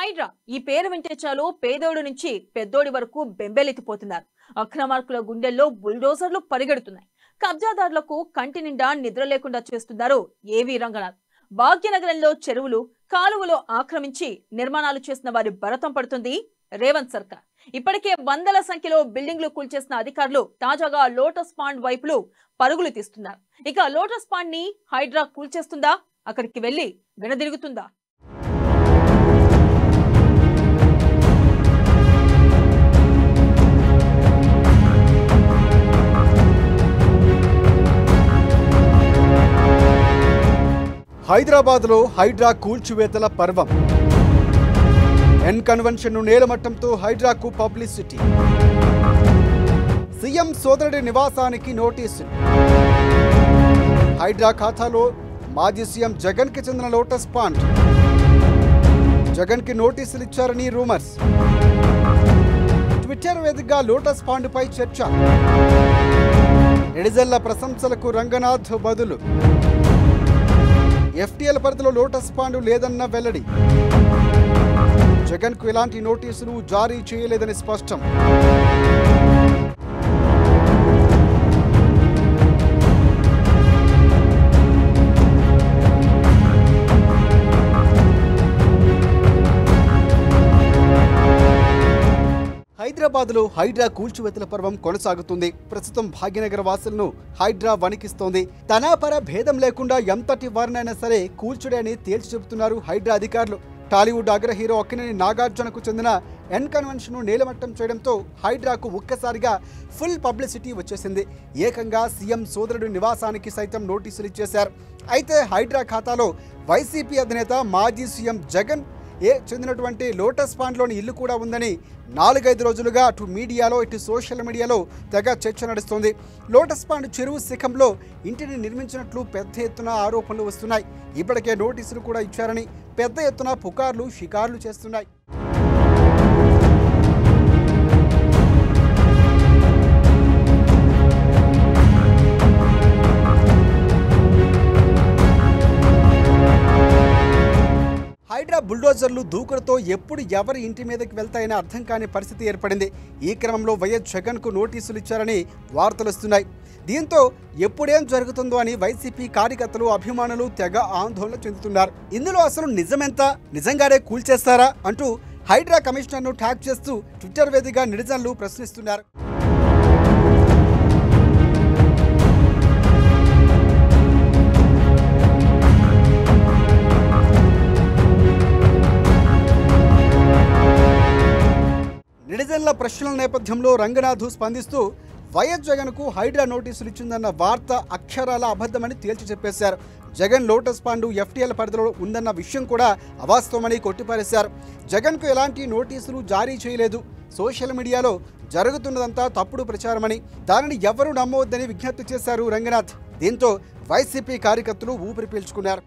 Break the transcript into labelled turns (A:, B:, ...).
A: హైడ్రా ఈ పేరు వింటే చాలు పేదోడి నుంచి పెద్దోడి వరకు బెంబేలెత్తిపోతున్నారు. అక్రమార్కుల గుండెల్లో బుల్డోజర్లు పరిగెడుతున్నాయి. కబ్జాదారులకు కంటి నిండా నిద్ర లేకుండా చేస్తున్నారు ఏవి రంగనాథ్. భాగ్యనగరంలో చెరువులు కాలువలు ఆక్రమించి నిర్మాణాలు చేసిన వారి భరతం పడుతుంది రేవంత్ సర్కార్. ఇప్పటికే వందల సంఖ్యలో బిల్డింగ్లు కూల్చేసిన అధికారులు తాజాగా లోటస్ పాండ్ వైపులు పరుగులు తీస్తున్నారు. ఇక లోటస్ పాండ్ ని హైడ్రా కూల్చేస్తుందా, అక్కడికి వెళ్లి వెనదిరుగుతుందా?
B: హైదరాబాద్లో హైడ్రా కూల్చివేతల పర్వం. ఎన్ కన్వెన్షన్ నేలమట్టంతో హైడ్రాకు పబ్లిసిటీ. సీఎం సోదరుడి నివాసానికి నోటీసులు. హైడ్రా ఖాతాలో మాజీ సీఎం జగన్ కి చెందిన లోటస్ పాండ్. జగన్ కి నోటీసులు ఇచ్చారని రూమర్స్. ట్విట్టర్ వేదికగా లోటస్ పాండ్ పై చర్చ. నెటిజన్ల ప్రశంసలకు రంగనాథ్ బదులు. ఎఫ్టీఎల్ పరిధిలో లోటస్ పాండ్ లేదన్న వెల్లడి. జగన్ కు ఎలాంటి నోటీసులు జారీ చేయలేదని స్పష్టం. హైదరాబాద్లో హైడ్రా కూల్చివేతల పర్వం కొనసాగుతుంది. ప్రస్తుతం భాగ్యనగర వాసులను హైడ్రా వణికిస్తోంది. తనాపర భేదం లేకుండా ఎంతటి వారినైనా సరే కూల్చుడే అని తేల్చి చెబుతున్నారు హైడ్రా అధికారులు. టాలీవుడ్ అగ్ర హీరో అక్కినేని నాగార్జునకు చెందిన ఎన్ కన్వెన్షన్ నేలమట్టం చేయడంతో హైడ్రాకు ఒక్కసారిగా ఫుల్ పబ్లిసిటీ వచ్చేసింది. ఏకంగా సీఎం సోదరుడి నివాసానికి సైతం నోటీసులు ఇచ్చేశారు. అయితే హైడ్రా ఖాతాలో వైసీపీ అధినేత మాజీ సీఎం జగన్ చెందినటువంటి లోటస్ పాండ్లోని ఇల్లు కూడా ఉందని 4-5 రోజులుగా అటు మీడియాలో ఇటు సోషల్ మీడియాలో తెగ చర్చ నడుస్తోంది. లోటస్ పాండ్ చెరువు శిఖంలో ఇంటిని నిర్మించినట్లు పెద్ద ఎత్తున ఆరోపణలు వస్తున్నాయి. ఇప్పటికే నోటీసులు కూడా ఇచ్చారని పెద్ద ఎత్తున పుకార్లు షికార్లు చేస్తున్నాయి. హైడ్రా బుల్డోజర్లు దూకుడుతో ఎప్పుడు ఎవరి ఇంటి మీదకి వెళ్తాయని అర్థం కాని పరిస్థితి ఏర్పడింది. ఈ క్రమంలో వైఎస్ జగన్ కు నోటీసులు ఇచ్చారని వార్తలు వస్తున్నాయి. దీంతో ఎప్పుడేం జరుగుతుందో అని వైసీపీ కార్యకర్తలు అభిమానులు తెగ ఆందోళన చెందుతున్నారు. ఇందులో అసలు నిజమెంత, నిజంగానే కూల్చేస్తారా అంటూ హైడ్రా కమిషనర్ను ట్యాగ్ చేస్తూ ట్విట్టర్ వేదికగా నెటిజన్లు ప్రశ్నిస్తున్నారు. నెటిజన్ల ప్రశ్నల నేపథ్యంలో రంగనాథ్ స్పందిస్తూ వైఎస్ జగన్ కు హైడ్రా నోటీసులు ఇచ్చిందన్న వార్త అక్షరాల అబద్ధమని తేల్చి చెప్పేశారు. జగన్ లోటస్ పాండ్ ఎఫ్టీఎల్ పరిధిలో ఉందన్న విషయం కూడా అవాస్తవమని కొట్టిపారేశారు. జగన్ కు ఎలాంటి నోటీసులు జారీ చేయలేదు. సోషల్ మీడియాలో జరుగుతున్నదంతా తప్పుడు ప్రచారమని, దానిని ఎవరూ నమ్మవద్దని విజ్ఞప్తి చేశారు రంగనాథ్. దీంతో వైసీపీ కార్యకర్తలు ఊపిరి పీల్చుకున్నారు.